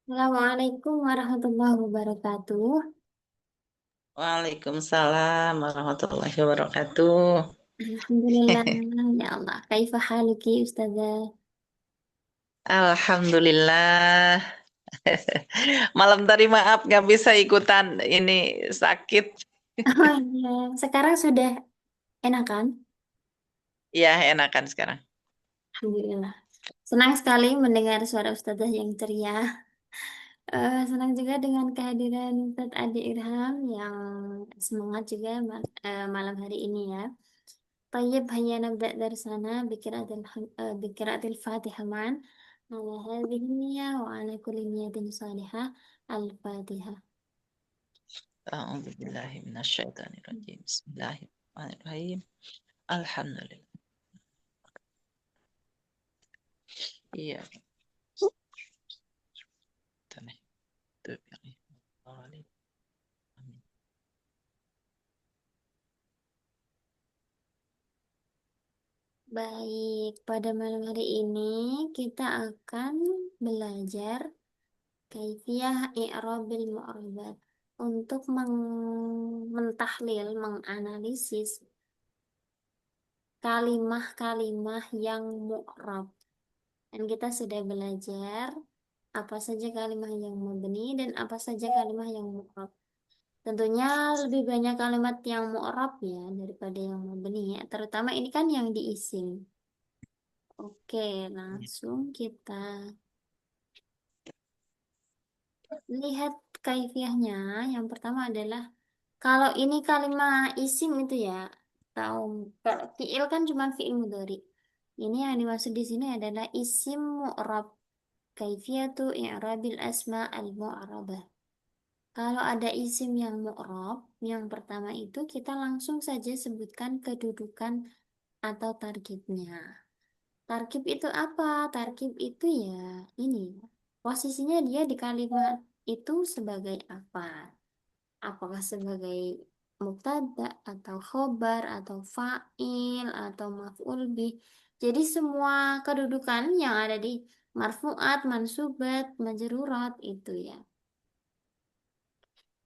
Assalamualaikum warahmatullahi wabarakatuh. Waalaikumsalam warahmatullahi wabarakatuh. Alhamdulillah, ya Allah. Kaifa haluki, Ustazah? Alhamdulillah. Malam tadi maaf nggak bisa ikutan ini sakit. Oh iya, sekarang sudah enakan? Ya enakan sekarang. Alhamdulillah. Senang sekali mendengar suara Ustazah yang ceria. Senang juga dengan kehadiran Ustaz Adi Irham yang semangat juga malam hari ini ya. طيب هيا نبدأ درسنا بقراءة الفاتحة معا على هذه النية وعلى كل نية صالحة. الفاتحة. A'udzu billahi minasyaitonir rajim. Bismillahirrahmanirrahim. Alhamdulillah. Iya. Taneh. Amin. Baik, pada malam hari ini kita akan belajar kaifiyah i'rabil mu'rabat untuk mentahlil, menganalisis kalimah-kalimah yang mu'rab. Dan kita sudah belajar apa saja kalimah yang mabni dan apa saja kalimah yang mu'rab. Tentunya lebih banyak kalimat yang mu'rab ya daripada yang mabni ya, terutama ini kan yang diisim. Oke, langsung kita lihat kaifiahnya. Yang pertama adalah kalau ini kalimat isim itu ya, tahu kalau fiil kan cuma fiil mudhari. Ini yang dimaksud di sini adalah isim mu'rab. Kaifiyatu i'rabil asma al-mu'rabah. Kalau ada isim yang mu'rab, yang pertama itu kita langsung saja sebutkan kedudukan atau tarkibnya. Tarkib itu apa? Tarkib itu ya ini. Posisinya dia di kalimat itu sebagai apa? Apakah sebagai mubtada atau khobar atau fa'il atau maf'ul bih. Jadi semua kedudukan yang ada di marfu'at, mansubat, majrurat itu ya.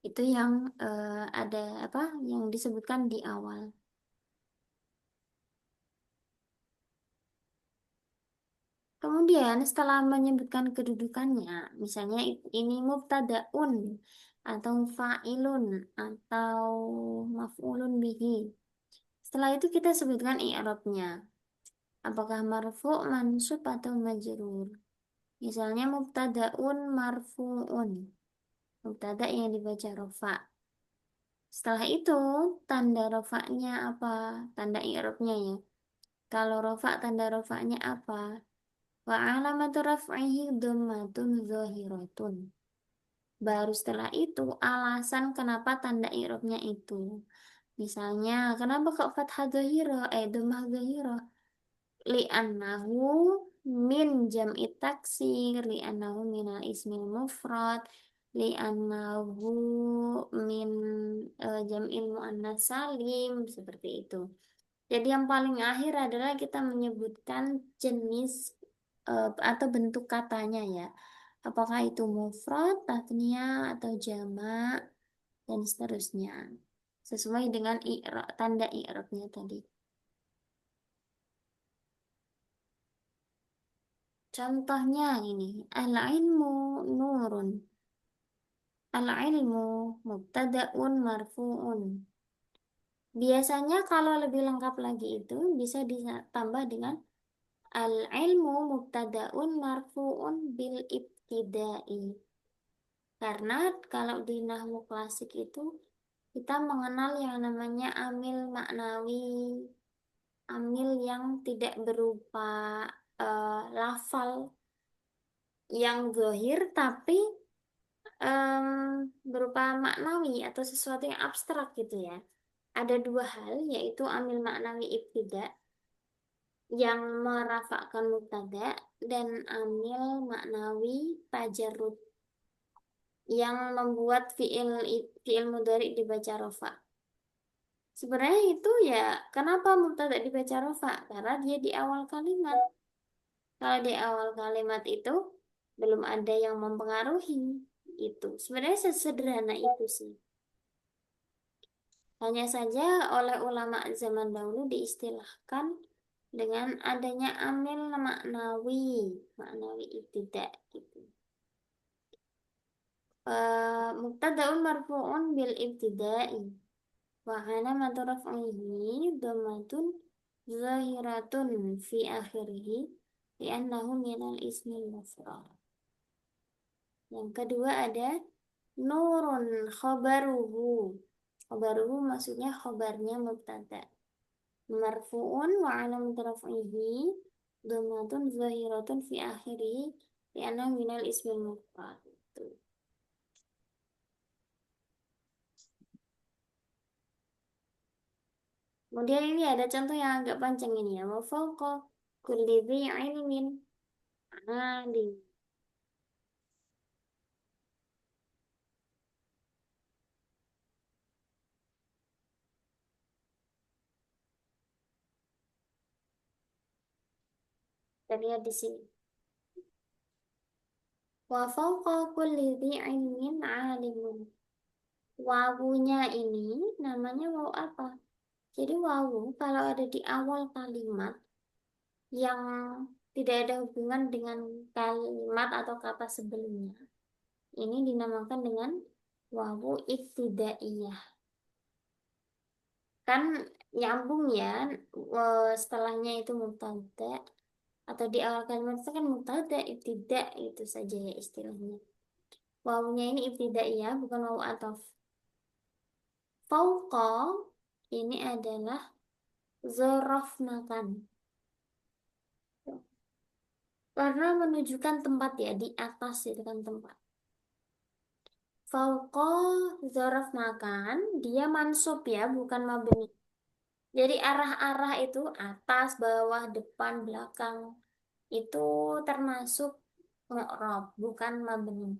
Itu yang ada apa? Yang disebutkan di awal. Kemudian setelah menyebutkan kedudukannya, misalnya ini mubtadaun atau fa'ilun atau maf'ulun bihi. Setelah itu kita sebutkan i'rabnya. Apakah marfu', mansub atau majrur? Misalnya mubtadaun marfu'un. Mubtada yang dibaca rofa. Setelah itu tanda rofaknya apa? Tanda i'rabnya ya. Kalau rofa tanda rofaknya apa? Wa alamatu raf'ihi dhammatun zahiratun. Baru setelah itu alasan kenapa tanda i'rabnya itu. Misalnya, kenapa kok fathah dhahirah, dhammah dhahirah? Li'annahu min jam'i taksir, li'annahu minal ismil mufrad, li'annahu min jam'il muannas salim, seperti itu. Jadi yang paling akhir adalah kita menyebutkan jenis atau bentuk katanya ya. Apakah itu mufrad, tatsniyah, atau jamak, dan seterusnya. Sesuai dengan tanda i'rabnya tadi. Contohnya ini, al-ilmu nurun. Al-ilmu mubtada'un marfu'un. Biasanya kalau lebih lengkap lagi itu bisa ditambah dengan al-ilmu mubtada'un marfu'un bil ibtida'i. Karena kalau di nahwu klasik itu kita mengenal yang namanya amil maknawi, amil yang tidak berupa lafal yang zahir tapi berupa maknawi atau sesuatu yang abstrak gitu ya. Ada dua hal yaitu amil maknawi ibtida yang merafakkan mubtada dan amil maknawi tajarrud yang membuat fiil mudhari dibaca rofa. Sebenarnya itu ya kenapa mubtada dibaca rofa? Karena dia di awal kalimat. Kalau di awal kalimat itu belum ada yang mempengaruhi. Itu sebenarnya sesederhana itu sih. Hanya saja oleh ulama zaman dahulu diistilahkan dengan adanya amil maknawi, maknawi ibtida gitu. Mubtada'un marfu'un bil ibtida'i wa alamatu raf'ihi dhammatun zahiratun fi akhirih li'annahu minal ismil mufrad. Yang kedua ada nurun khabaruhu. Khabaruhu maksudnya khabarnya mubtada. Marfu'un wa alamatu raf'ihi dhammatun zahiratun fi akhirih li'annahu minal ismil mufrad. Tuh. Kemudian ini ada contoh yang agak panjang ini ya. Wa fawqa kulli dhi ilmin alim. Kita lihat di sini. Wa fawqa kulli dhi ilmin alimun. Wawunya ini namanya wawu apa? Jadi wawu kalau ada di awal kalimat yang tidak ada hubungan dengan kalimat atau kata sebelumnya. Ini dinamakan dengan wawu ibtidaiyah. Kan nyambung ya, setelahnya itu mubtada atau di awal kalimat itu kan mubtada ibtida itu saja ya istilahnya. Wawunya ini ibtidaiyah bukan wawu ataf. Fauqa ini adalah zorof makan. Karena menunjukkan tempat ya, di atas itu kan tempat. Fauqa zorof makan, dia mansub ya, bukan mabni. Jadi arah-arah itu atas, bawah, depan, belakang. Itu termasuk mu'rab, bukan mabni.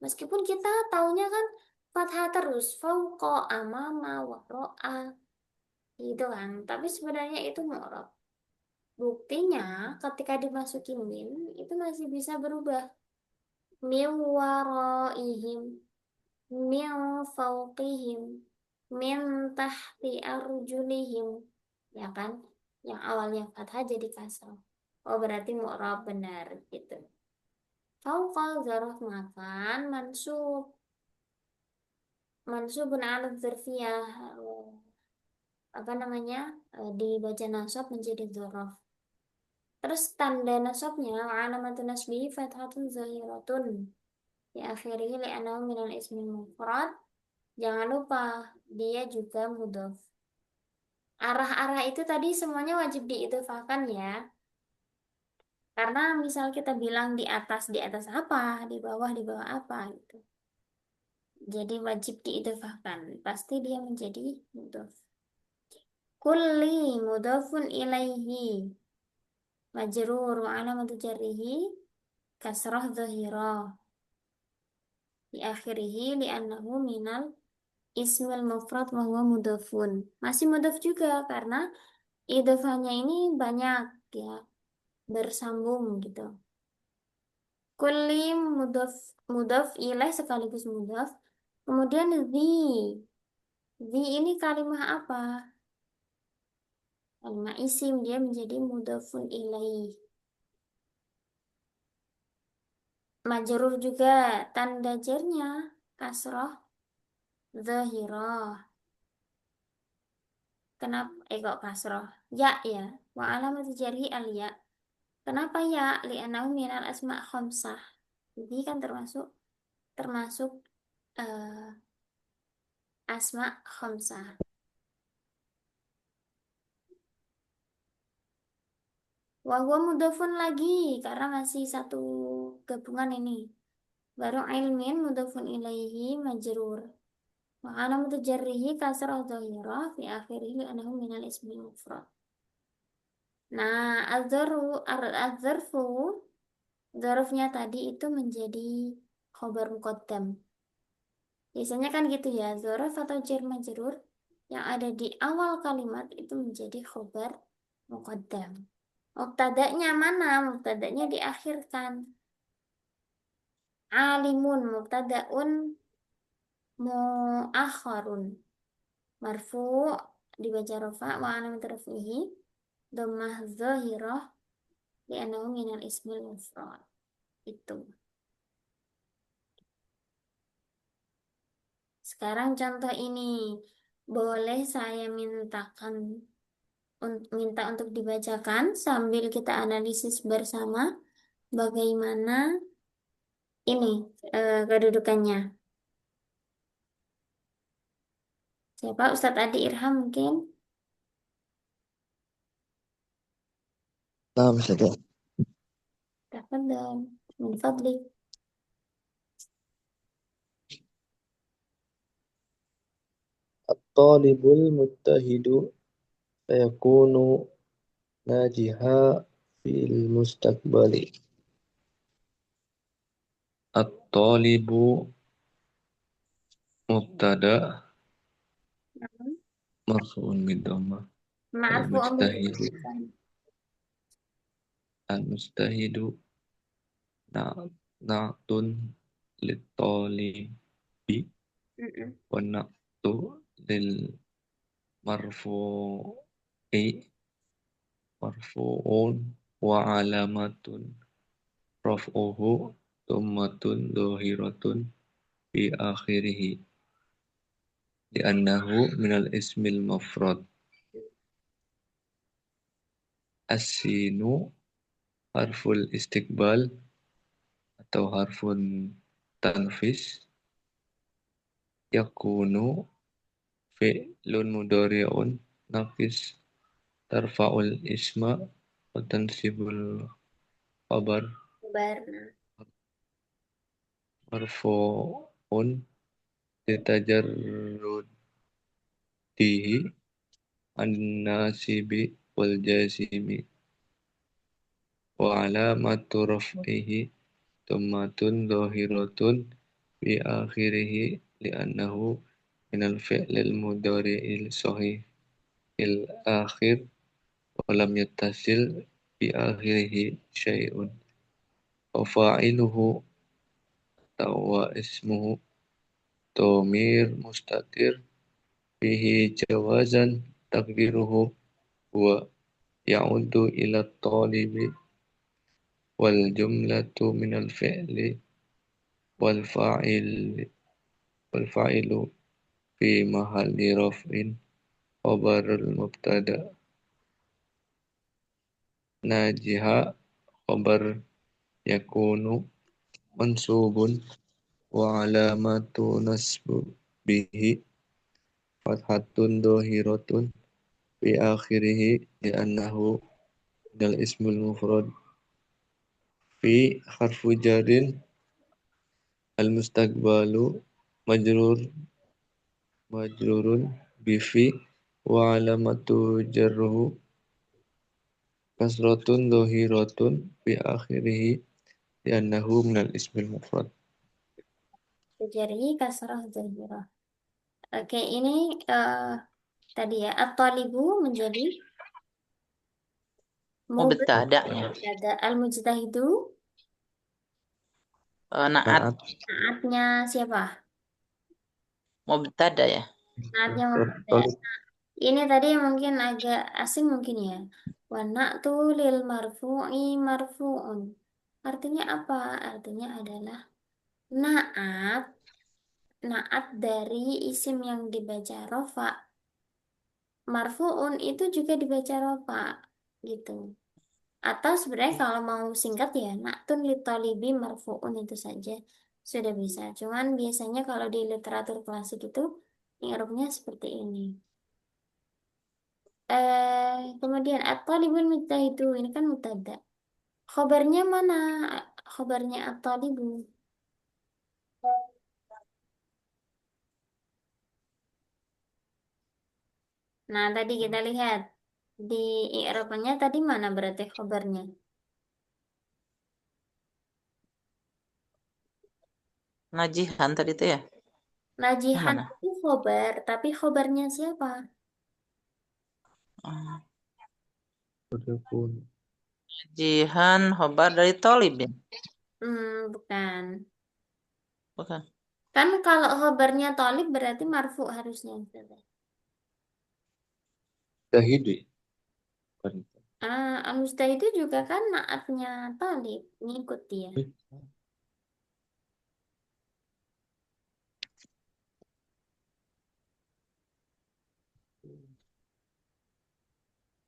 Meskipun kita taunya kan fathah terus, fauqa, amama, waro'a, gitu kan. Tapi sebenarnya itu mu'rab. Buktinya ketika dimasuki min, itu masih bisa berubah. Min waraihim, min fauqihim, min tahti arjulihim. Ya kan? Yang awalnya fathah jadi kasrah. Oh berarti mu'rab benar gitu. Fauqa zarf makan mansub. Mansubun ala dzarfiyah. Apa namanya? Dibaca nasab menjadi dzaraf. Terus tanda nasabnya alamatun nasbihi fathatun zahiratun. Di akhirih li'anahu minal ismil mufrad. Jangan lupa dia juga mudhof. Arah-arah itu tadi semuanya wajib diidhofahkan ya. Karena misal kita bilang di atas apa, di bawah apa gitu. Jadi wajib diidhofahkan. Pasti dia menjadi mudhof. Kulli mudhofun ilaihi majrur wa alamatu jarrihi kasrah dhahirah di akhirihi li'annahu minal ismil mufrad wa huwa mudhofun. Masih mudhof juga karena idhofahnya ini banyak ya, bersambung gitu. Kulli mudhof mudhof ilaih sekaligus mudhof. Kemudian the ini kalimah apa? Kalimah isim dia menjadi mudhofun ilaih. Majrur juga tanda jarnya kasroh zahirah. Kenapa? Kok kasroh? Ya ya. Wa alamat jarhi al ya. Kenapa ya? Li'annahu minal asma khamsah. Jadi kan termasuk termasuk eh, asma khamsah. Wa huwa mudhafun lagi karena masih satu gabungan ini. Baru ilmin mudhafun ilaihi majrur. Wa alamatu jarrihi kasrah dhahirah fi akhirih li'annahu minal ismi mufrad. Nah, adzarfu, zarfnya tadi itu menjadi khobar muqaddam. Biasanya kan gitu ya, zarf atau jar majrur yang ada di awal kalimat itu menjadi khobar muqaddam. Mubtada'nya mana? Mubtada'nya diakhirkan. Alimun mubtadaun muakharun marfu dibaca rafa wa alamat rafihi dhammah zahirah li'annahu minal ismil mufrad. Itu. Sekarang contoh ini. Boleh saya minta untuk dibacakan sambil kita analisis bersama bagaimana ini kedudukannya. Siapa? Ustadz Adi Irham mungkin? نعم أستاذ. Tafadhol. Min fadlik. الطالب المجتهد سيكون ناجحا في المستقبل. الطالب مبتدأ مرفوع بالضمة. Ma'fu'un bihi. المجتهد المجتهد نعت للطالب Mm-mm. والنعت للمرفوع مرفوع وعلامة رفعه ضمة ظاهرة في آخره لأنه من الاسم المفرد. السين حرف الاستقبال atau harfun tanfis yakunu fi'lun mudhari'un naqis tarfa'ul isma wa tansibul khabar Kabar. marfu'un litajarrudihi an-nasibi wal jazimi wa alamatu raf'ihi tummatun zahiratun fi akhirih li'annahu minal fi'lil mudhari'il sahih il akhir wa lam yattasil fi akhirih syai'un wa fa'iluhu wa ismuhu dhamir mustatir fihi jawazan takdiruhu wa ya'udu ila talibi wal jumlatu minal fi'li wal fa'il wal fa'ilu fi mahalli raf'in khabarul mubtada najiha khabar yakunu mansubun wa alamatu nasbihi fathatun dhahiratun fi akhirih li'annahu dal ismul mufrad fi harfu jarin al mustaqbalu majrur majrurun bifi wa alamatu jarruhu kasratun dhahiratun fi akhirih li'annahu minal ismil mufrad. Jari kasrah zahirah. Oke, ini eh, tadi ya. At-talibu menjadi Mubtada ya. mubtada. Al-mujtahidu. Naat Naat Naatnya siapa? mubtada ya. Naatnya mubtada. Ini tadi yang mungkin agak asing mungkin ya. Wa na'tu lil marfu'i marfu'un. Artinya apa? Artinya adalah naat. Naat dari isim yang dibaca rofa. Marfu'un itu juga dibaca rofa. Gitu. Atau sebenarnya kalau mau singkat ya, na'tun li talibi marfu'un itu saja. Sudah bisa. Cuman biasanya kalau di literatur klasik itu, i'rabnya seperti ini. Kemudian at-talibun mujtahidu ini kan mutada. Khobarnya mana? Khobarnya at-talibu. Nah, tadi kita lihat di i'rabnya tadi mana berarti khobarnya? Najihan tadi itu ya. Yang Najihan mana? itu khobar, tapi khobarnya siapa? Oh, Berikut najihan khobar dari tolib ya. Bukan. Bukan. Kan kalau khobarnya tolib berarti marfu harusnya. Ustazah. Syahidi. Bukan. Al-mustahid itu juga kan naatnya tolib, ngikut dia.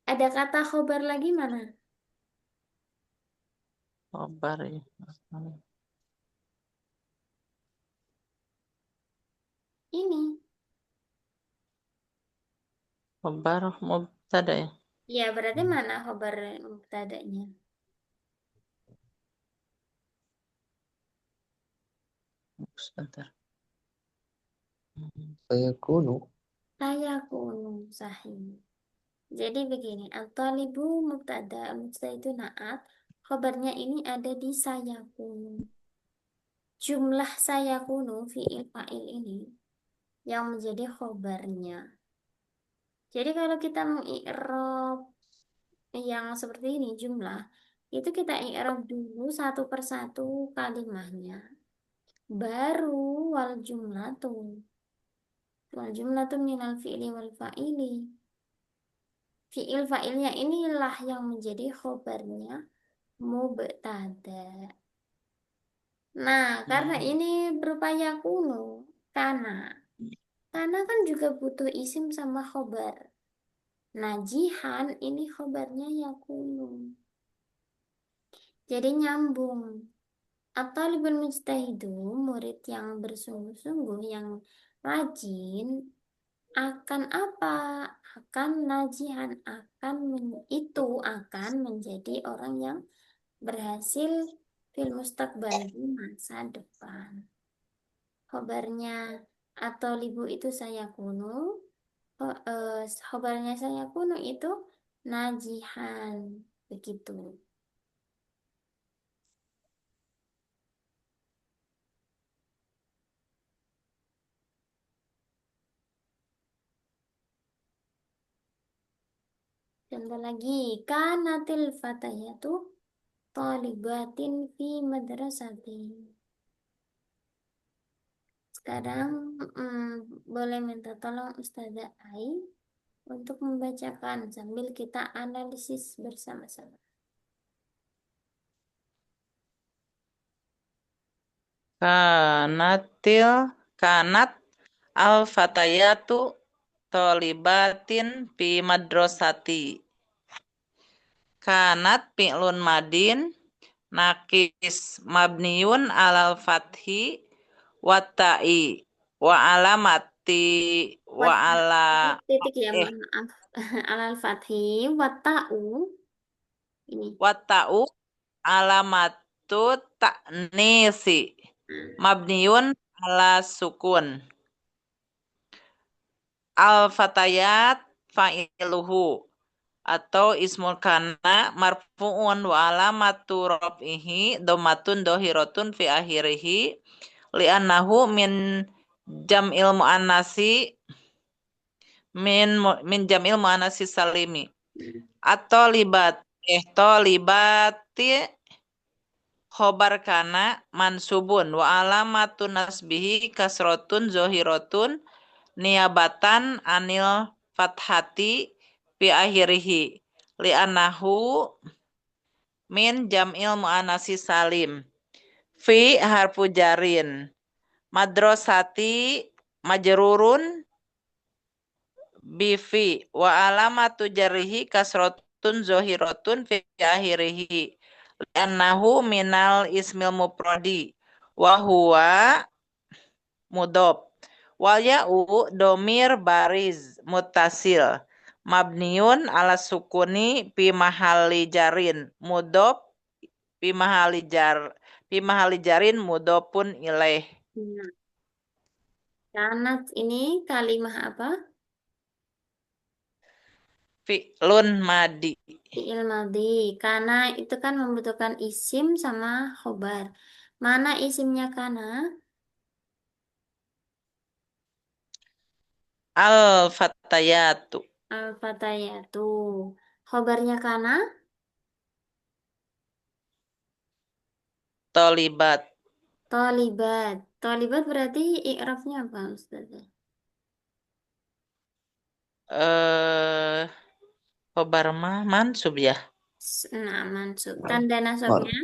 Ada kata khobar lagi mana? Khobar ya. Ini. Khobar mubtada ya. Ya, berarti mana khobar mubtada'nya? Sebentar. Saya kuno. Saya kunu sahih. Jadi begini, at-talibu mubtada, mubtada itu naat. Khobarnya ini ada di saya kunu. Jumlah saya kunu fi'il fa'il ini yang menjadi khobarnya. Jadi kalau kita mengi'rab yang seperti ini jumlah, itu kita i'rab dulu satu persatu kalimahnya. Baru wal jumlatu minal fi'li wal fa'ili. Fi'il fa'ilnya inilah yang menjadi khobarnya mubtada. Nah, karena ini berupa yakunu, karena kan juga butuh isim sama khobar. Najihan ini khobarnya yakunu. Jadi nyambung. At-talibul mujtahidu, murid yang bersungguh-sungguh, yang rajin, akan apa? Akan najihan, itu akan menjadi orang yang berhasil fil mustaqbal di masa depan. Khobarnya atau libu itu saya kuno, khobarnya saya kuno itu najihan, begitu. Contoh lagi, kanatil fatayatu talibatin fi madrasati. Sekarang boleh minta tolong Ustazah Ai untuk membacakan sambil kita analisis bersama-sama. Kanat al fatayatu tolibatin fi madrasati. Kanat fi'lun madin nakis mabniun alal fathi watta'i wa alamati wa Wat- ala Titik ya, eh mohon maaf. Alal fathi wata'u ini. watta'u alamatu ta'nisi Nah, mabniun ala sukun. Al fatayat fa'iluhu atau ismul kana marfu'un wa alamatu raf'ihi dhammatun dhahiratun fi akhirih li'annahu jam'il muannasi min jam'il muannasi salimi atau libati khobar kana mansubun wa alamatu nasbihi kasrotun zohirotun niabatan anil fathati fi akhirihi li'annahu min jam'il muannasi salim fi harfu jarin madrasati majrurun bifi wa alamatu jarrihi kasrotun zohiratun fi akhirihi li'annahu minal ismil mufradi wa huwa mudob wal ya'u domir bariz mutasil mabniun ala sukuni fi mahalli jarin mudob fi mahali jarin mudopun ilaih. nah, kanat ini kalimah apa? Fi'lun madi. Fi'il madhi. Karena itu kan membutuhkan isim sama khobar. Mana isimnya kana? Al fatayatu Al-fatayatu. Khobarnya kana? tolibat. Tolibat. Tolibat berarti i'rabnya apa Ustaz? Eh, khobar mah mansub ya. Nah, mansub. Tanda Mar. nasabnya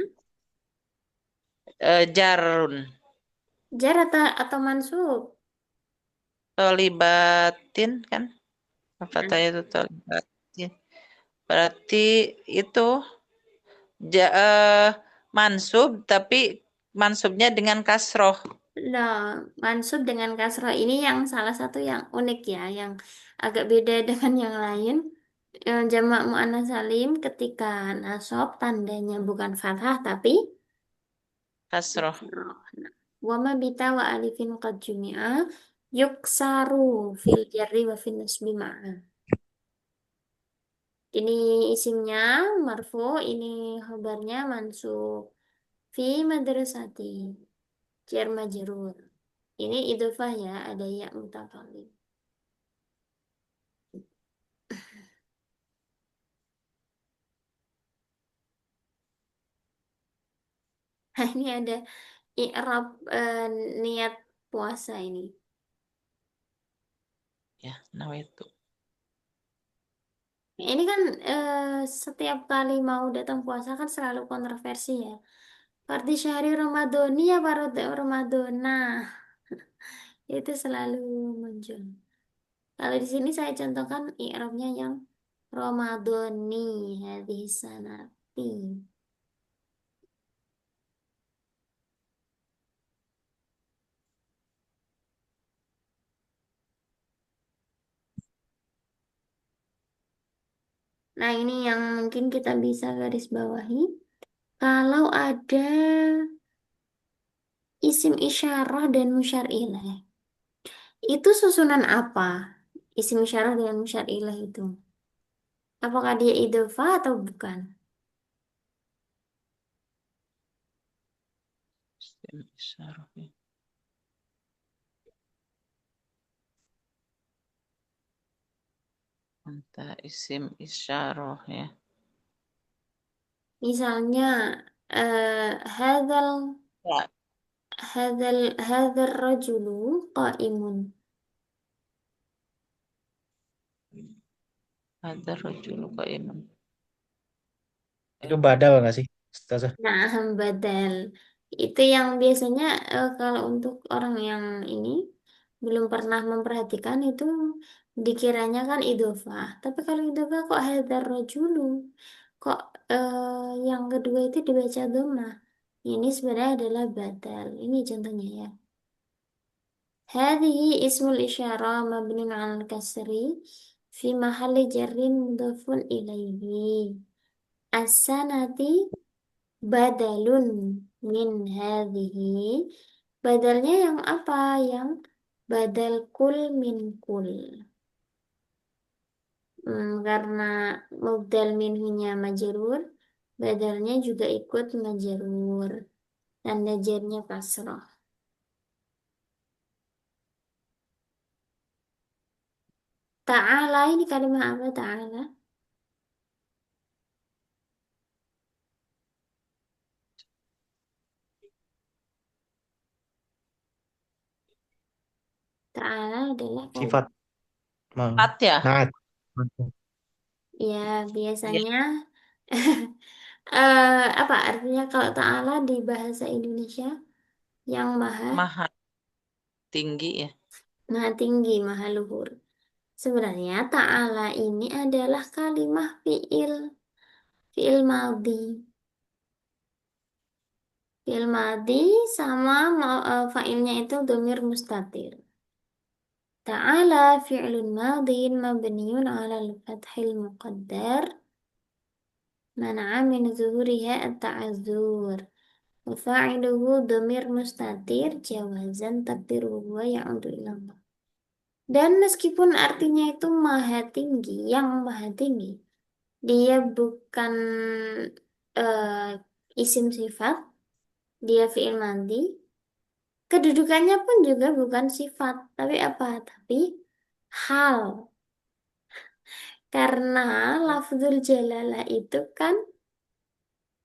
Jarun. jar atau mansub? Tolibatin kan? Apa Nah, tadi itu tolibatin? Berarti itu ja, mansub tapi mansubnya dengan kasroh. nah, mansub dengan kasroh ini yang salah satu yang unik ya, yang agak beda dengan yang lain. Jamak muannats salim ketika nasab tandanya bukan fathah tapi Kasroh. kasroh. Nah, wa ma bita wa alifin qad jumi'a yuksaru fil jarri wa fil nasbi ma'a. Ini isimnya marfu, ini khabarnya mansub. Fi madrasati jar majrur. Ini idofah ya, ada ya mutakallim. Nah, ini ada i'rab niat puasa ini. Ya, nawaitu. Ini kan setiap kali mau datang puasa kan selalu kontroversi ya. Fardi syahri Ramadhani apa Ramadhana? Itu selalu muncul. Kalau di sini saya contohkan i'rabnya yang Ramadhani hadis sanati. Nah, ini yang mungkin kita bisa garis bawahi. Kalau ada isim isyarah dan musyar ilaih, itu susunan apa? Isim isyarah dengan musyar ilaih itu. Apakah dia idhofah atau bukan? Isim isyarah ya. Entah isim isyarah ya. Misalnya, hadal Ya, hadal rajulu qaimun. ada rojul qaiman. Itu badal nggak sih, Ustazah? Nah, badal. Itu yang biasanya kalau untuk orang yang ini belum pernah memperhatikan itu dikiranya kan idhofah. Tapi kalau idhofah kok hadar rajulu? Kok yang kedua itu dibaca dhammah? Ini sebenarnya adalah badal. Ini contohnya ya. هذه اسم الإشارة مبني على الكسر في محل جر مضاف إليه السنة بدل min hadhihi. Badalnya yang apa? Yang badal kul min kul. Karena mubdal minhunya majrur, badalnya juga ikut majrur. Tanda jarnya kasroh. Ta'ala ini kalimat apa ta'ala? Ta'ala adalah Sifat. kalimat. Mang. Empat ya? Naat. Ya, Iya, biasanya apa artinya kalau ta'ala di bahasa Indonesia yang maha maha tinggi ya. maha tinggi, maha luhur. Sebenarnya ta'ala ini adalah kalimah fiil madhi. Fiil madhi sama fa'ilnya itu dhamir mustatir. Ta'ala fi'lun madhin mabniun 'ala al-fathil muqaddar man'a min zuhuriha at-ta'azzur. وفاعله ضمير مستتر jawazan takdiruhu huwa ya'udu ila Allah. Dan meskipun artinya itu maha tinggi, yang maha tinggi, dia bukan isim sifat, dia fi'il madhi. Kedudukannya pun juga bukan sifat, tapi apa? Tapi hal. Karena lafzul jalalah itu kan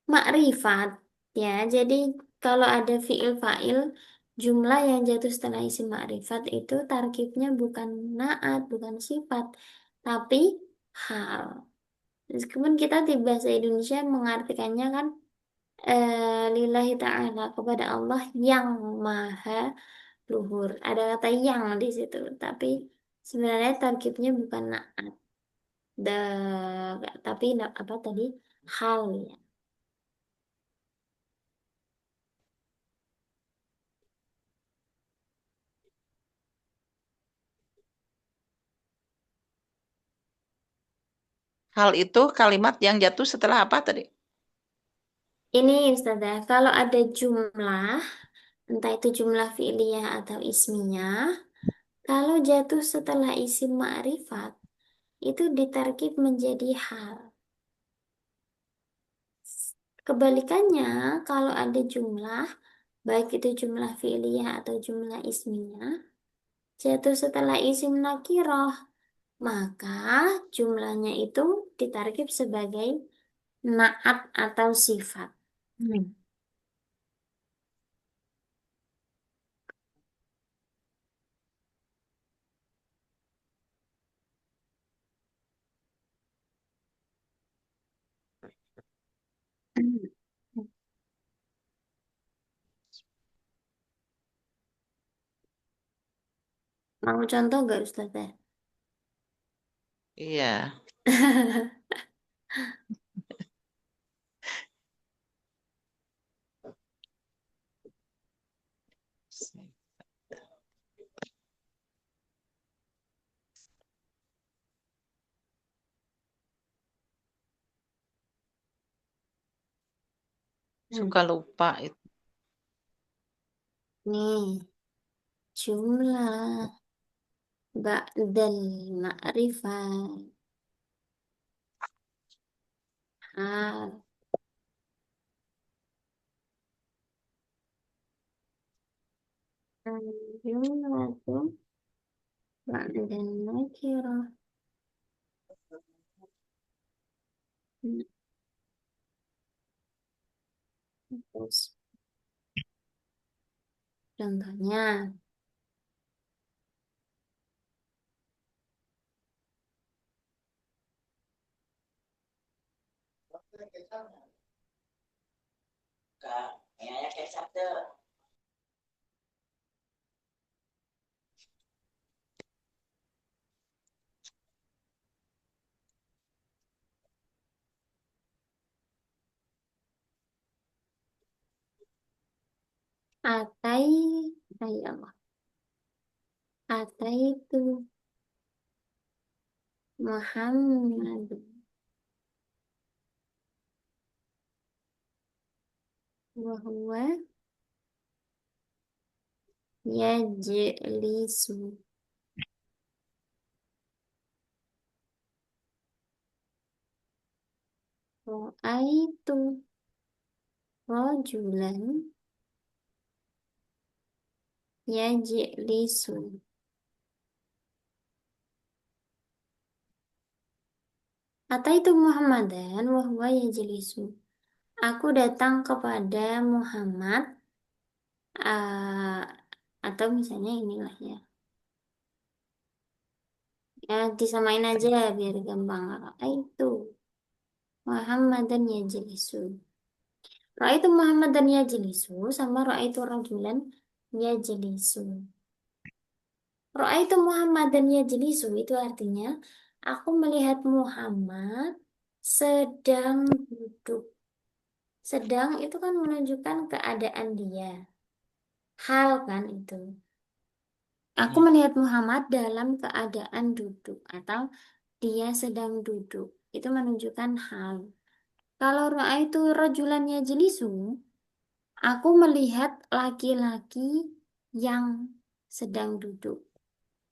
makrifat, ya. Jadi kalau ada fi'il fa'il Jumlah yang jatuh setelah isim ma'rifat itu tarkibnya bukan naat, bukan sifat, tapi hal. Meskipun kita di bahasa Indonesia mengartikannya kan lillahi ta'ala, kepada Allah yang maha luhur. Ada kata yang di situ, tapi sebenarnya tarkibnya bukan naat. Da, tapi apa tadi? Hal ya. Hal itu kalimat yang jatuh setelah apa tadi? Ini Ustazah, kalau ada jumlah, entah itu jumlah fi'liyah atau ismiyah, kalau jatuh setelah isim ma'rifat, itu ditarkib menjadi hal. Kebalikannya, kalau ada jumlah, baik itu jumlah fi'liyah atau jumlah ismiyah, jatuh setelah isim nakiroh, maka jumlahnya itu ditarkib sebagai naat atau sifat. Mau contoh nggak Ustazah? Iya. Hmm. Suka lupa itu. Nih, jumlah ba'dal ma'rifat hal jumlah tuh ba'dal nakirah. Terus contohnya, atai, ya Allah, atai itu Muhammad wa huwa yajlisu. Ra'aitu rajulan yajlisu. Ataitu Muhammadan wa huwa yajlisu. Aku datang kepada Muhammad, ah, atau misalnya inilah ya. Ya disamain aja biar gampang. Itu Muhammadan yajlisu. Ra'aitu Muhammadan yajlisu sama ra'aitu rajulan yajlisu. Ra'aitu Muhammadan yajlisu itu artinya aku melihat Muhammad sedang duduk. Sedang itu kan menunjukkan keadaan dia. Hal kan itu. Aku Iya. melihat Muhammad dalam keadaan duduk atau dia sedang duduk. Itu menunjukkan hal. Kalau itu rajulan yajlisu, aku melihat laki-laki yang sedang duduk.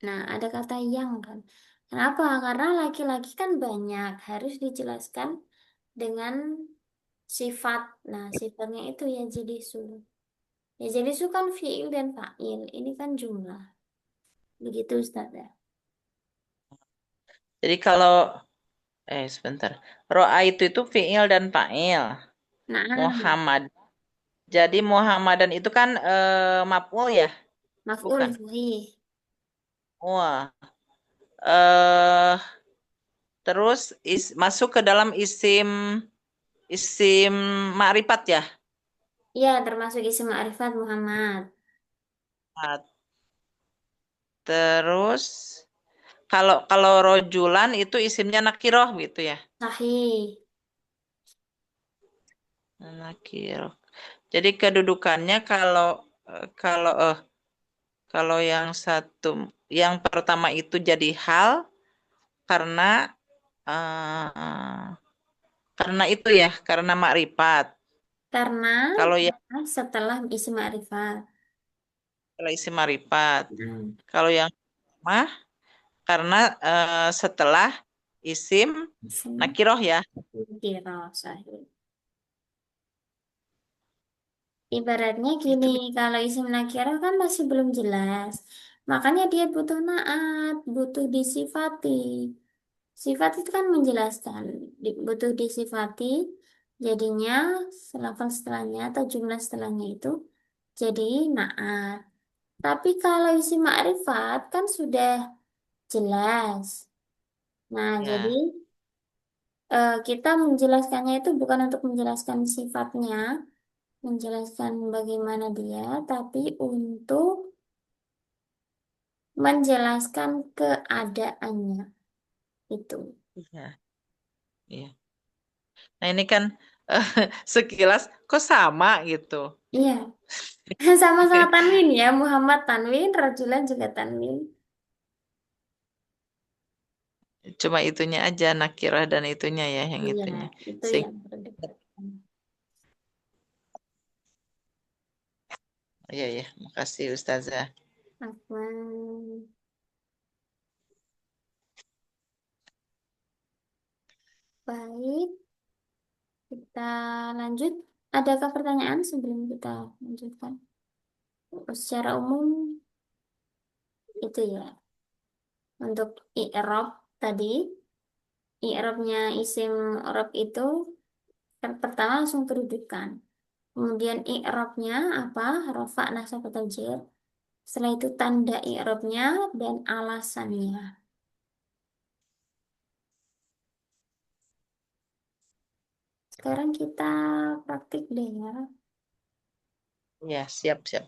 Nah, ada kata yang kan. Kenapa? Karena laki-laki kan banyak, harus dijelaskan dengan sifat. Nah, sifatnya itu yajlisu. Yajlisu kan fiil dan fa'il. Ini kan jumlah. Begitu, Ustaz ya. Jadi kalau sebentar. Ro'a itu fiil dan fa'il. Nah, Muhammad Jadi Muhammadan itu kan maf'ul ya, Maf'ul bukan? sahih. Wah, eh terus masuk ke dalam isim isim ma'rifat ya. Iya, termasuk isim ma'rifat Muhammad. Nah, terus kalau kalau rojulan itu isimnya nakiroh gitu ya. Sahih. Nakiroh. Jadi kedudukannya kalau kalau kalau yang satu, yang pertama itu jadi hal karena eh, karena itu ya, karena makrifat. Karena Kalau yang setelah isim ma'rifat. kalau isim makrifat. Nah, Kalau yang mah karena setelah isim isim nakiroh ya. kira sahih. Ibaratnya gini, Itu kalau isim nakirah kan masih belum jelas. Makanya dia butuh naat, butuh disifati. Sifat itu kan menjelaskan, butuh disifati. Jadinya lafal setelahnya atau jumlah setelahnya itu jadi naat. Tapi kalau isim ma'rifat kan sudah jelas. Nah, jadi ya. kita menjelaskannya itu bukan untuk menjelaskan sifatnya, menjelaskan bagaimana dia, tapi untuk menjelaskan keadaannya itu. Iya, iya. Nah, ini kan eh, sekilas kok sama gitu. Iya, sama-sama tanwin ya, Muhammad tanwin, Rajulan juga tanwin. Cuma itunya aja nakirah dan itunya ya yang Iya, itunya. itu Sehingga, yang berdekatan. iya ya, makasih Ustazah. Afwan. Baik, kita lanjut. Adakah pertanyaan sebelum kita lanjutkan? Secara umum itu ya. Untuk i'rab tadi, i'rabnya isim rob itu pertama langsung kedudukan. Kemudian i'rabnya apa? Rafa, nasab, atau jar. Setelah itu tanda i'rabnya dan alasannya. Sekarang kita praktik deh ya. Ya, siap, siap.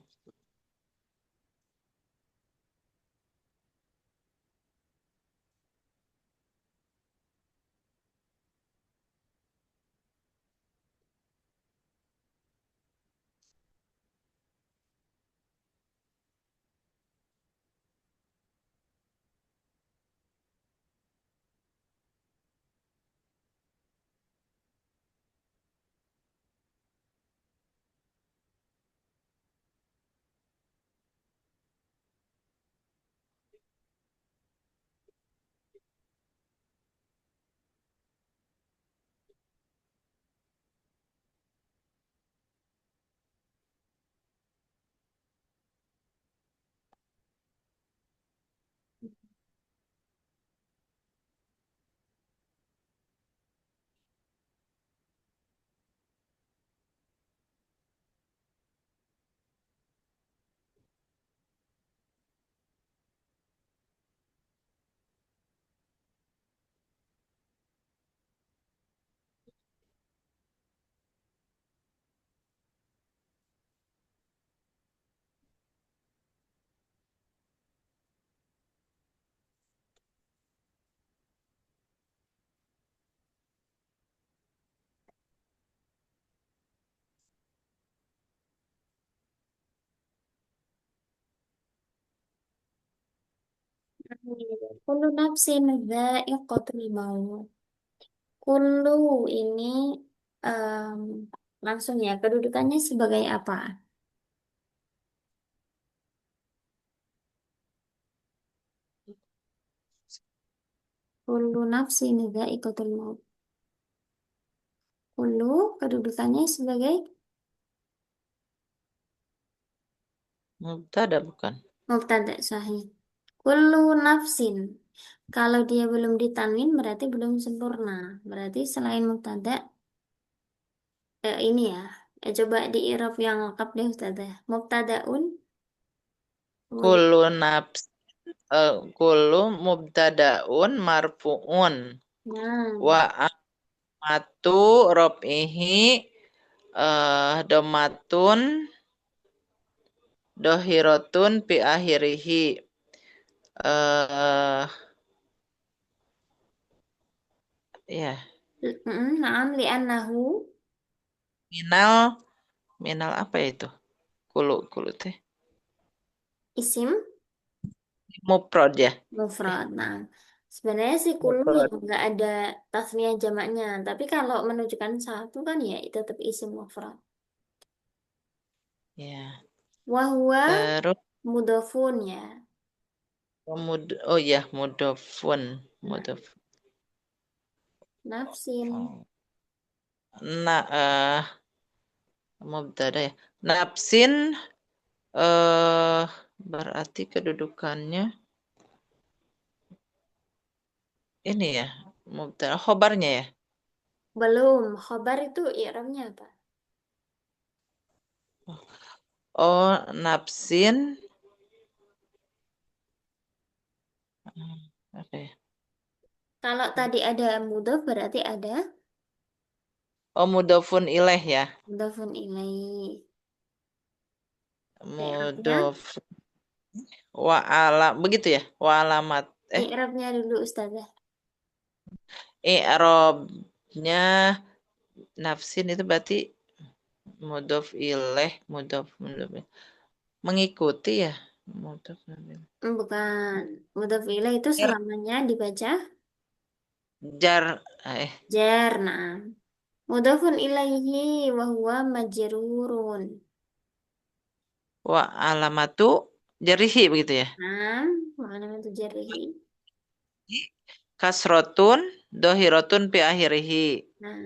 Kullu nafsin dha'iqatul maut. Kullu ini em, langsung ya kedudukannya sebagai apa? Kullu nafsin dha'iqatul maut. Kullu kedudukannya sebagai Mubtada bukan? mubtada sahih. Kullu nafsin. Kalau dia belum ditanwin berarti belum sempurna. Berarti selain mubtada ini ya. Coba di i'rab yang lengkap deh Ustazah. Mubtadaun. Kemudian, Kullu nafs kullu mubtadaun marfuun nah, wa amatu rob'ihi domatun dohiratun fi akhirihi eh ya naam li'annahu minal minal apa ya itu? Kulu teh isim mufrad ya. mufrad. Nah, sebenarnya sih kulu Mufrad. yang nggak ada tasniyah jamaknya. Tapi kalau menunjukkan satu kan ya itu tetap isim mufrad. Ya. Wahwa Terus mudofun ya. oh ya mudofun Nah, mudof. nafsin. Nah, mubtada ya. Nafsin eh berarti kedudukannya ini ya, mubtada khobarnya ya. Belum. Khobar itu i'rabnya apa? Oh, nafsin apa ya? Kalau tadi ada mudof berarti ada Oh, mudofun ilaih ya. mudofun ilaih. I'rabnya, Mudof wa ala begitu ya. Wa alamat i'rabnya dulu Ustazah. i'rabnya nafsin itu berarti mudof ilaih, mudof mengikuti ya. Mudof Bukan. Mudhof ilaih itu jar selamanya dibaca jar jar. Nah, mudhofun ilaihi wa huwa majrurun. wa alamatu jarihi begitu ya. Nah, mana itu jarhi? Kasrotun dohirotun pi akhirihi Nah,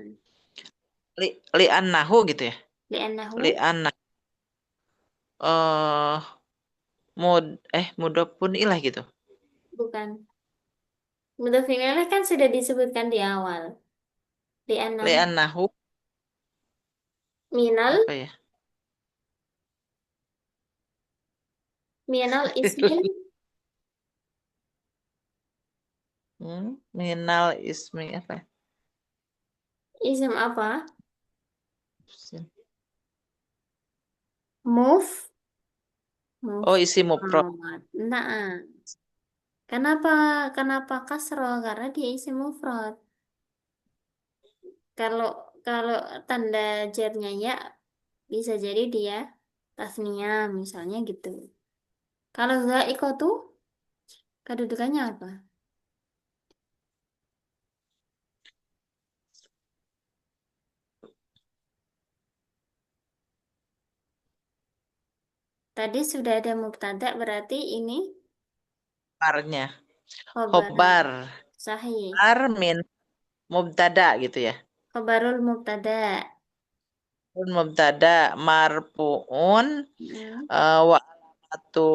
li annahu gitu ya. Li li'annahu anna eh mudofun ilah gitu. bukan. Mudhofun ilaih kan sudah disebutkan di awal. Li Li'annahu annahu minal apa ya? minal ismil Minal ismi apa ya? isim apa? Move Oh, isi mufrad. mufrad. Nah, kenapa kenapa kasroh? Karena dia isim mufrad. Kalau kalau tanda jernya ya bisa jadi dia tasnia misalnya gitu. Kalau zaiko tuh kedudukannya apa? Tadi sudah ada mubtada berarti ini Khobarnya. khobar Khobar. sahih. Min mubtada gitu ya. Khobarul mubtada. Mubtada marfuun Hmm. wa alamatu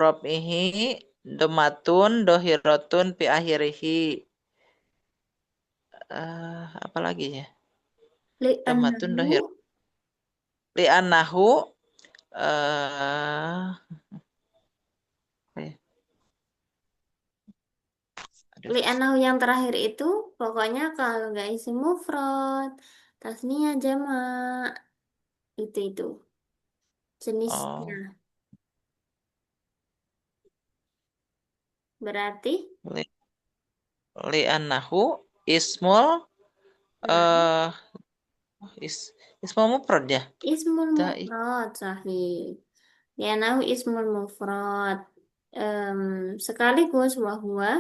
rafihi domatun dohiratun fi akhirihi apa lagi ya? Li Domatun annahu dohir li annahu eh apa ya? Aduh. li annahu yang terakhir itu pokoknya kalau nggak isi mufrad, tasniah jamak itu Oh, jenisnya. Berarti li, li annahu ismul nah eh is ismul mufrad ya. ismul Dai. mufrad sahih. Ya nahu ismul mufrad. Em, sekaligus wahwa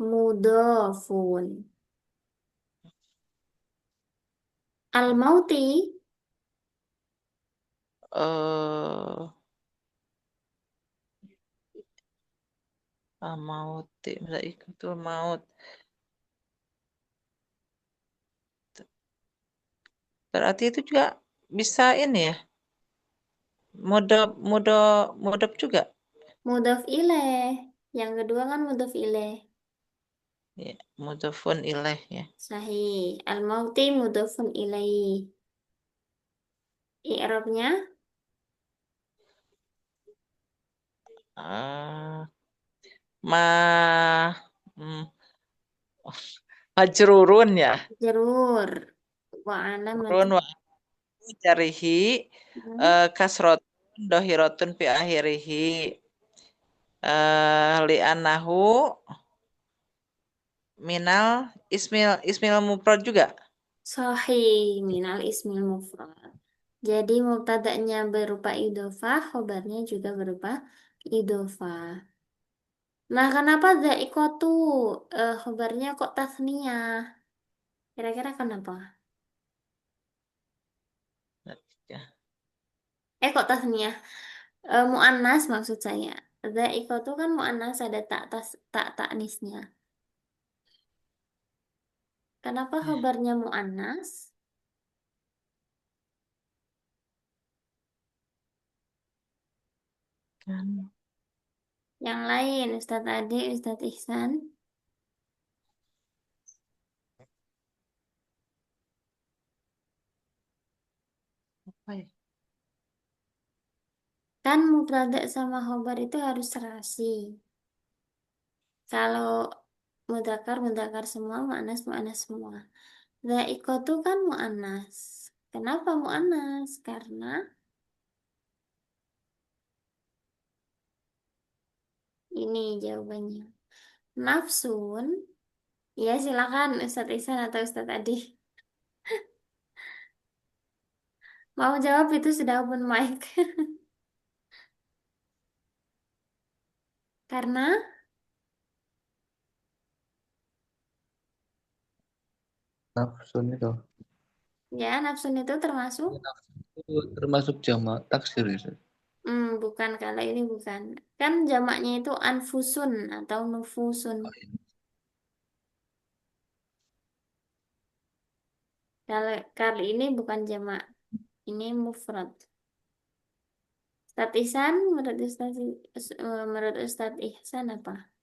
mudofun. Al-mauti Eh maut itu maut. Berarti itu juga bisa ini ya. Mudop juga. mudof ilaih. Yang kedua kan mudof ilaih. Ya, mudofun ilaih ya. Sahih. Al-mauti mudofun ilaih. I'rabnya Ah, ma hmm, majrurun ya. jerur. Wa Run alamati. wa jarihi Hmm. kasrotun dohirotun fi akhirihi li'annahu minal ismil mufrad juga. Sahih minal ismil mufrad. Jadi mubtada'nya berupa idhofah, khobarnya juga berupa idhofah. Nah, kenapa dha'iqatu khobarnya kok tasniyah? Kira-kira kenapa? Ya. Kok tasniyah? Mu'annas maksud saya. Dha'iqatu kan mu'annas ada tak taknisnya. Kenapa khobarnya mu'annas? Kan Yang lain, Ustadz Ade, Ustadz Ihsan. apa ya? Kan mubtada sama khobar itu harus serasi. Kalau mudzakkar, mudzakkar semua, mu'annas, mu'annas semua. Dha'iqatu kan mu'annas. Kenapa mu'annas? Karena ini jawabannya. Nafsun. Ya silakan Ustadz Ihsan atau Ustadz Adi. Mau jawab itu sudah open mic. Karena Nafsun itu. ya nafsun itu termasuk Itu termasuk jamak taksir itu. bukan kalau ini bukan. Kan jamaknya itu anfusun atau nufusun. Kalau kali ini bukan jamak, ini mufrad. Ustadz Ihsan, menurut Ustadz Ihsan apa?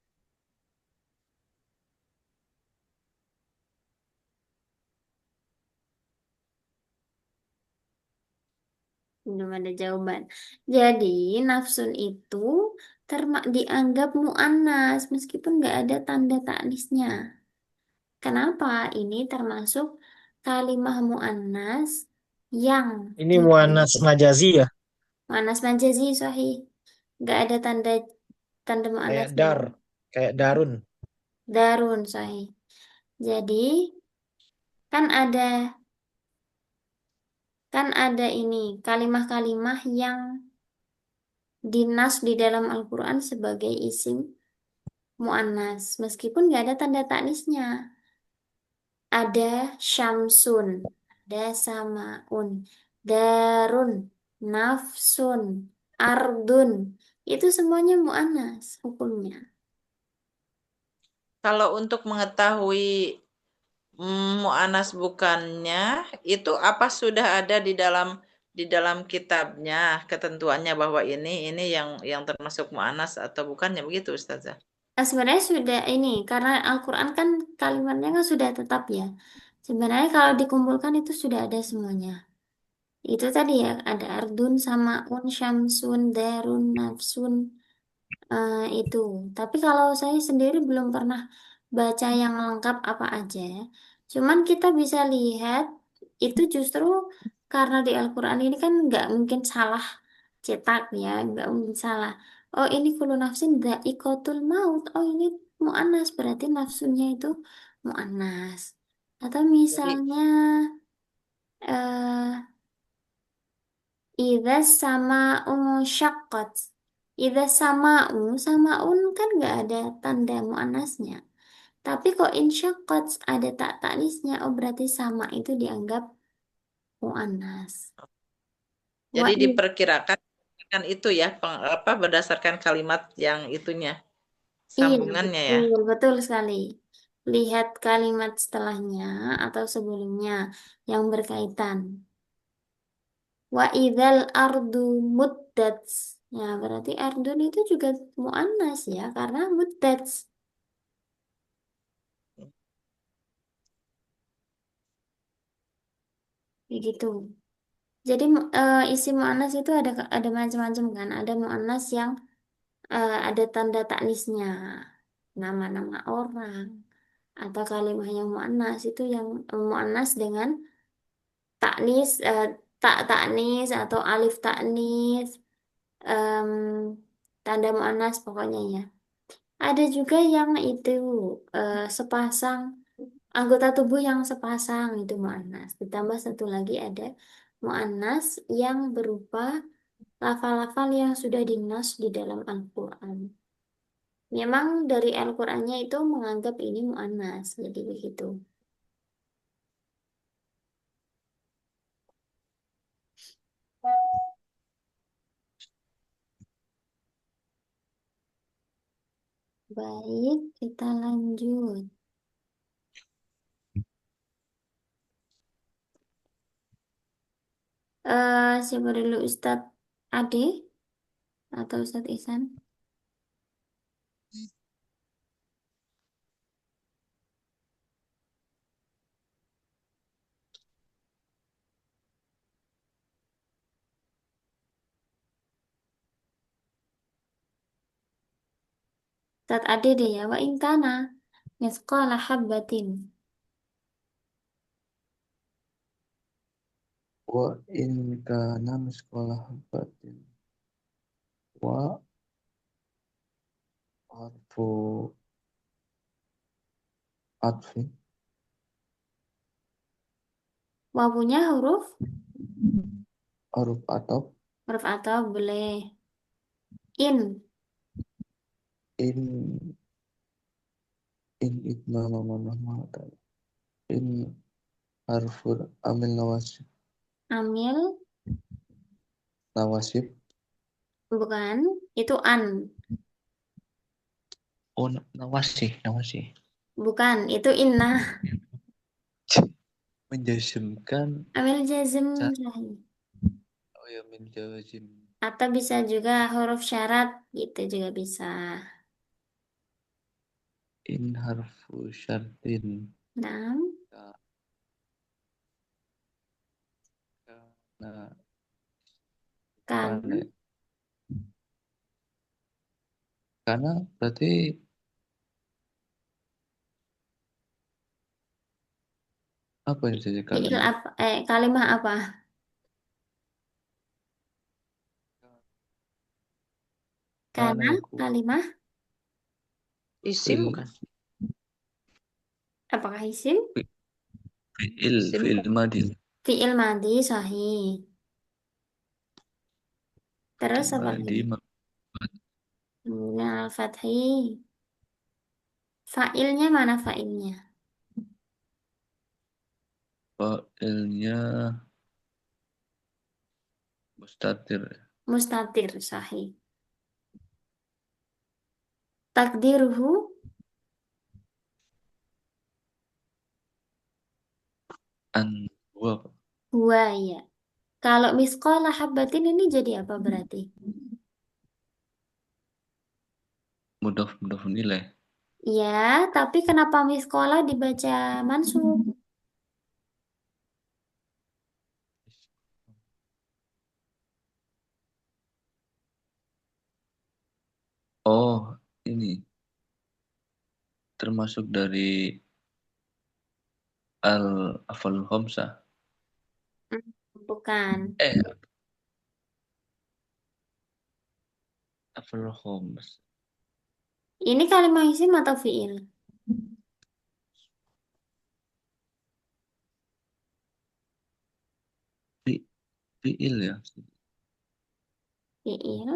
Belum ada jawaban. Jadi nafsun itu dianggap mu'annas meskipun nggak ada tanda taknisnya. Kenapa? Ini termasuk kalimah mu'annas yang Ini di muannas majazi ya, mu'annas majazi sahih. Nggak ada tanda tanda kayak mu'annasnya. dar, kayak darun. Darun sahih. Jadi kan ada ini kalimah-kalimah yang dinas di dalam Al-Quran sebagai isim mu'annas meskipun nggak ada tanda taknisnya. Ada syamsun, ada samaun, darun, nafsun, ardun. Itu semuanya mu'annas hukumnya. Kalau untuk mengetahui mu'anas bukannya itu apa sudah ada di dalam kitabnya ketentuannya bahwa ini yang termasuk mu'anas atau bukannya begitu Ustazah? Sebenarnya sudah ini karena Al-Quran kan kalimatnya kan sudah tetap ya. Sebenarnya kalau dikumpulkan itu sudah ada semuanya. Itu tadi ya ada ardun, samaun, syamsun, darun, nafsun. Itu. Tapi kalau saya sendiri belum pernah baca yang lengkap apa aja. Cuman kita bisa lihat itu justru karena di Al-Quran ini kan nggak mungkin salah cetak ya, nggak mungkin salah. Oh ini kullu nafsin dha'iqatul maut. Oh ini mu'annas berarti nafsunya itu mu'annas. Atau Jadi misalnya eh Idza sama'u syaqqat. Idza samaun kan nggak ada tanda muannasnya. Tapi kok insyaqqat ada tak taknisnya, oh berarti sama itu dianggap muannas. jadi Wa i- diperkirakan kan itu ya apa berdasarkan kalimat yang itunya iya sambungannya ya. betul, betul sekali. Lihat kalimat setelahnya atau sebelumnya yang berkaitan. Wa idzal ardu muddat. Ya, berarti ardun itu juga muannas ya, karena muddat. Begitu. Jadi isi mu'annas itu ada macam-macam kan. Ada mu'annas yang ada tanda taknisnya, nama-nama orang atau kalimat yang mu'annas itu yang mu'annas dengan taknis, taknis atau alif taknis, em, tanda mu'annas pokoknya ya. Ada juga yang itu sepasang anggota tubuh yang sepasang itu mu'annas. Ditambah satu lagi ada mu'annas yang berupa lafal-lafal yang sudah dinas di dalam Al-Quran. Memang dari Al-Qurannya itu menganggap ini mu'annas, jadi begitu. Baik, kita lanjut. Siapa dulu Ustadz Ade atau Ustadz Ihsan? Ustadz Ade deh ya. Wa in kana misqala habbatin. Wa in kana misqala habatin wa harfu atfi Wawunya huruf atop huruf atau boleh. In. in itna mana mata in harfur amil Amil. nawasib Bukan. Itu an. oh nawasih Bukan. Itu inna. menjazmkan Amil jazm. ca- Sahih. oh ya min jawazim Atau bisa juga huruf syarat. Gitu juga bisa. in harfu syartin Nah. Ka- kana Kan. kana karena berarti apa yang jadi Fiil karena apa? Kalimah apa? karena Karena iku kalimah Isim fil bukan? apakah isim? Isim fiil bukan? madin Fiil madi sahih. Terus apa madi lagi? Kemudian al-fathi. Failnya mana failnya? failnya mustatir Mustatir sahih. Takdiruhu an huwa huwa ya. Kalau misqala habbatin ini jadi apa berarti? mudhof nilai. Ya, tapi kenapa misqala dibaca mansub? Oh, ini termasuk dari al-afal khamsah. Hmm, bukan. Eh, afal khams. Ini kalimat isim atau fiil? Fi- Fiil ya. Fiil.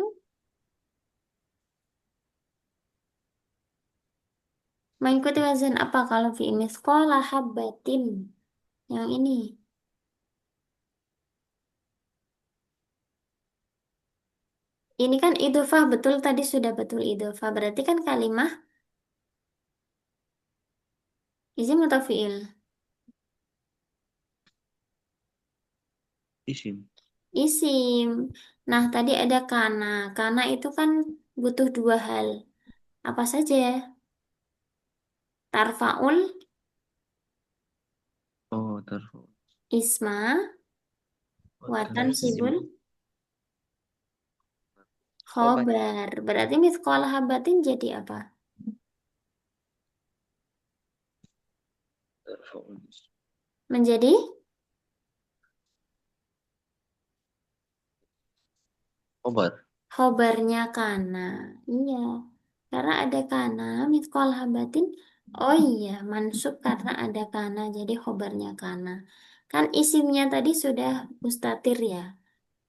Mengikuti wazan apa kalau fiil misqala habbatin? Yang ini. Ini kan idhofah betul tadi sudah betul idhofah. Berarti kan kalimah isim atau fiil? Isim. Isim. Nah, tadi ada kana. Kana itu kan butuh dua hal. Apa saja? Tarfaul Oh, tarfu. isma Watan isim sibul Khobar. khobar. Berarti mithqala habatin jadi apa? Menjadi khobar. khobarnya kana. Iya. Karena ada kana, mithqala habatin. Oh iya, mansub karena ada kana. Jadi khobarnya kana. Kan isimnya tadi sudah mustatir ya.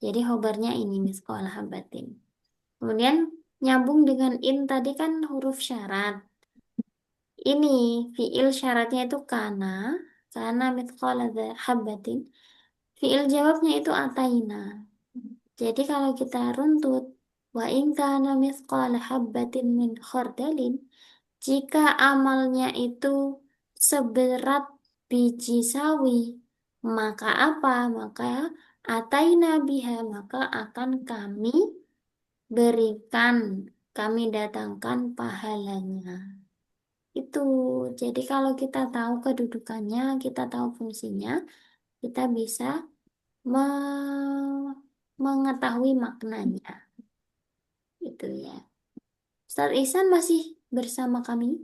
Jadi khobarnya ini mithqala habatin. Kemudian nyambung dengan in tadi kan huruf syarat. Ini fiil syaratnya itu kana mithqala habatin. Fiil jawabnya itu ataina. Jadi kalau kita runtut wa in kana mithqala habatin min khardalin, jika amalnya itu seberat biji sawi, maka apa? Maka ataina biha, maka akan kami berikan, kami datangkan pahalanya. Itu. Jadi kalau kita tahu kedudukannya, kita tahu fungsinya, kita bisa mengetahui maknanya. Itu ya. Ustaz Ihsan masih bersama kami?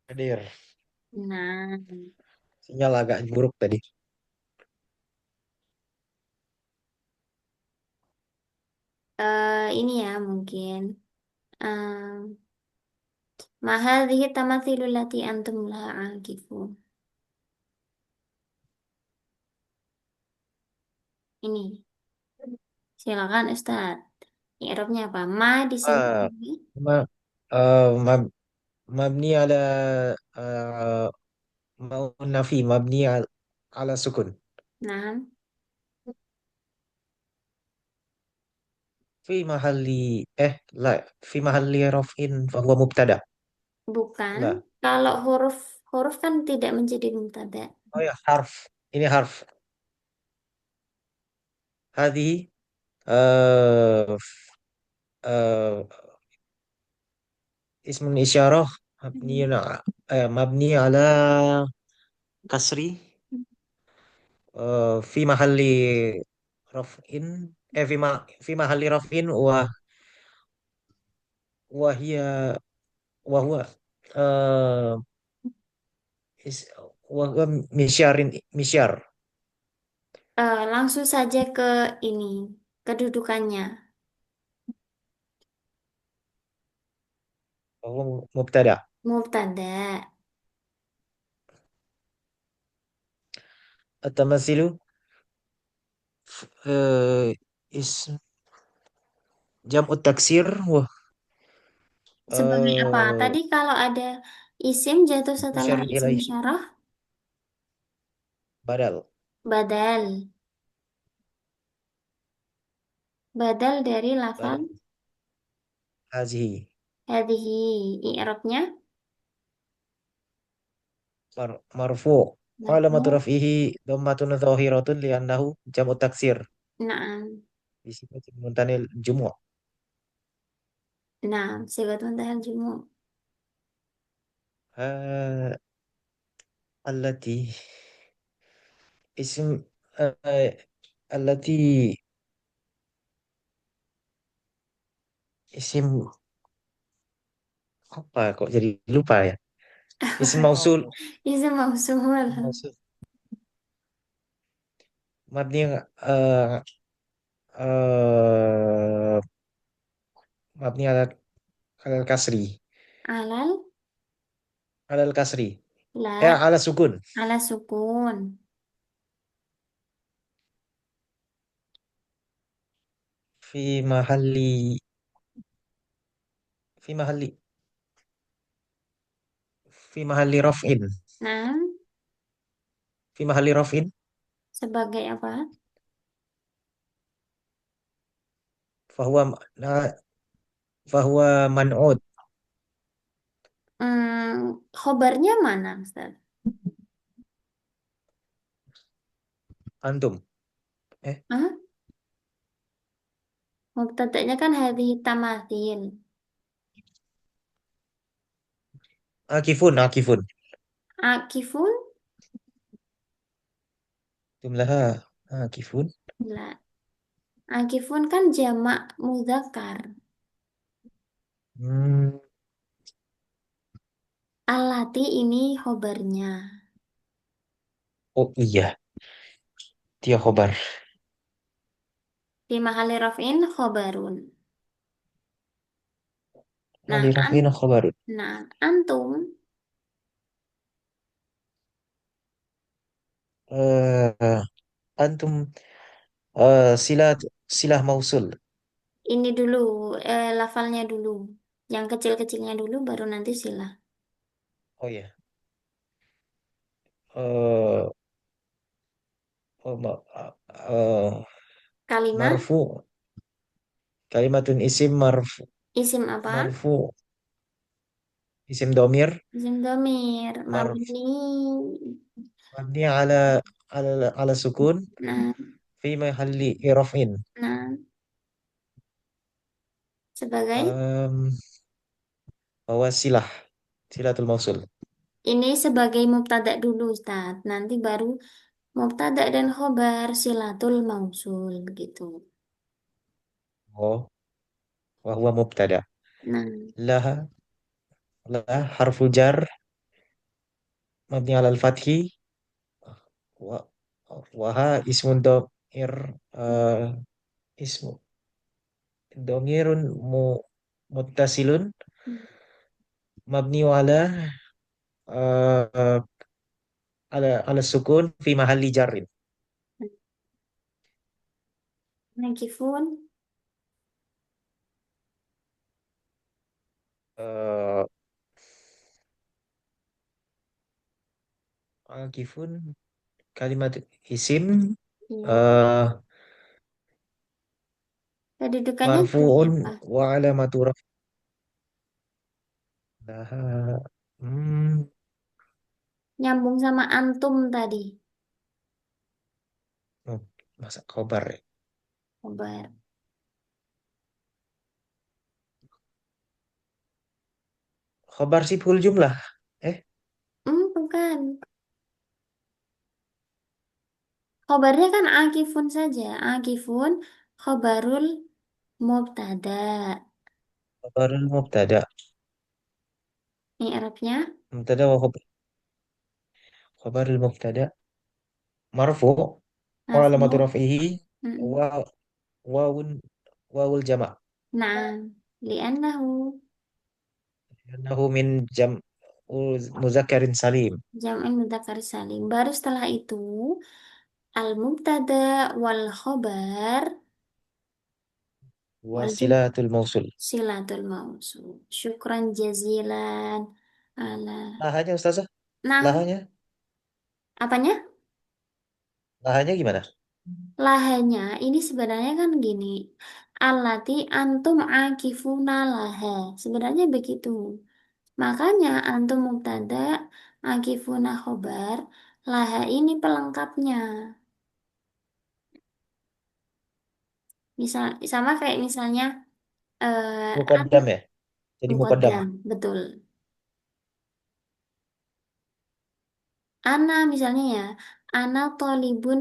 Hadir. Nah, Sinyal agak buruk tadi. ini ya mungkin. Um, Mahadhihi tamathilu lati antum laha akifun. Ini, silakan Ustaz. I'rabnya apa? Ma di sini. Ah, ma, mab, mabni ala uh, mau nafi mabni ala sukun. Nah, Fi mahalli la fi mahalli raf'in fa huwa mubtada. bukan. La. Kalau huruf huruf kan tidak menjadi mubtada. Oh ya, harf. Ini harf. Hadhi uh, uh, ismun isyarah mabni mabni ala kasri fi mahalli raf'in fi mahalli raf'in wa hiya wa huwa eh, is, wa huwa misyar Langsung saja ke ini, kedudukannya. wa huwa mubtada. Mubtada. At-tamasilu eh, is jam'ut taksir wah Sebagai apa? eh Tadi kalau ada isim jatuh setelah musyarrin isim ilaihi syarah, badal badal. Badal dari lafal badal hazihi hadhihi. I'rabnya marfu wa alamatu marfu. raf'ihi dhammatun dhahiratun li'annahu jam'ut taksir Naam. bisifatin muntanil jumu' Naam, sigat muntahal jumu. ha allati ism eh, allati isim apa kok jadi lupa ya isim mausul Isim mausul. mausul mabni eh eh mabni ala kasri Alal ala kasri la ala sukun ala sukun. fi mahalli fi mahalli fi mahalli raf'in Naam, fi mahalli raf'in sebagai apa? fahuwa fahuwa man'ud Khobarnya mana, Ustaz? antum Hah? Mubtada'nya kan hadhihi tamathil. Akifun, akifun. Akifun? Jumlaha akifun. Lah. Akifun kan jamak mudzakkar. Hmm, Alati ini khobarnya. oh iya, dia khobar. Di mahali raf'in khobarun. Nah, Ali rafina khobarun. antum Eh, antum silah silah mausul. ini dulu, lafalnya dulu. Yang kecil-kecilnya dulu, baru nanti sila. Oh ya. Eh, oh, Kalimat, marfu kalimatun isim isim apa? marfu isim domir Isim domir, marfu mabni. mabni ala sukun Nah, fi mahalli irafin. nah, sebagai Um, bahwa silatul mausul. ini sebagai mubtada dulu, Ustaz. Nanti baru mubtada dan khobar silatul mausul begitu. Oh, wa huwa mubtada. Nah, Laha la harfu jar mabni ala al-fathi wa waha ismun domir uh, ismu domirun muttasilun mabni ala uh, ala sukun fi mahalli jarrin. nakifun, Uh, Akifun kalimat isim ya. uh, Kedudukannya sebagai marfuun apa? wa alamatu raf'ah. Nyambung sama antum tadi. Oh, masa khobar ya? Khobar. Khobar siful jumlah. Eh, Bukan. Khobarnya kan akifun saja. Akifun khobarul mubtada. khobarul mubtada. Ini Arabnya Mubtada wa khobarul mubtada. Marfu wa alamatu marfu. raf'ihi Mm-mm. wa wawun wawul jama'. Nah, li'annahu Annahu min muzakkarin salim. jam'un mudzakkar salim. Baru setelah itu al mubtada wal khobar wal jum Wasilatul mausul. silatul mausul. Syukran jazilan ala. Lahanya Ustazah? Nah, Lahanya? apanya? Lahanya gimana? Lahanya ini sebenarnya kan gini. Allati antum akifuna laha. Sebenarnya begitu. Makanya antum mubtada, akifuna khobar, laha ini pelengkapnya. Misal sama kayak misalnya ana Muqaddam ya? Jadi muqaddam. muqaddam, betul. Ana misalnya ya, ana tolibun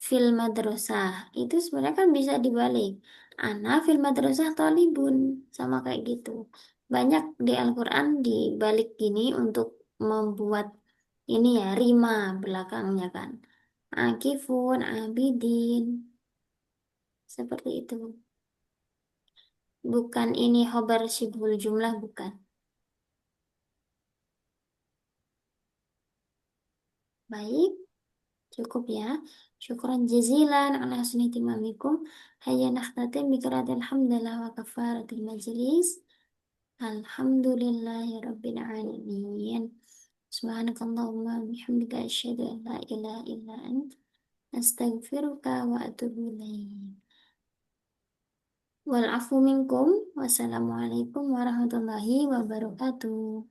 fil madrasah. Itu sebenarnya kan bisa dibalik. Ana fil madrasah tolibun. Sama kayak gitu. Banyak di Al-Quran dibalik gini untuk membuat ini ya, rima belakangnya kan. Akifun, abidin. Seperti itu. Bukan ini khobar syibhul jumlah, bukan. Baik. Cukup ya. Syukran jazilan ala husni timamikum. Hayya nakhtatim bi qiraatil hamdalah wa kafaratil majlis. Alhamdulillahi rabbil alamin. Subhanakallahumma bihamdika asyhadu an la ilaha illa ant astaghfiruka wa atubu ilaik. Wal afu minkum. Wassalamualaikum warahmatullahi wabarakatuh.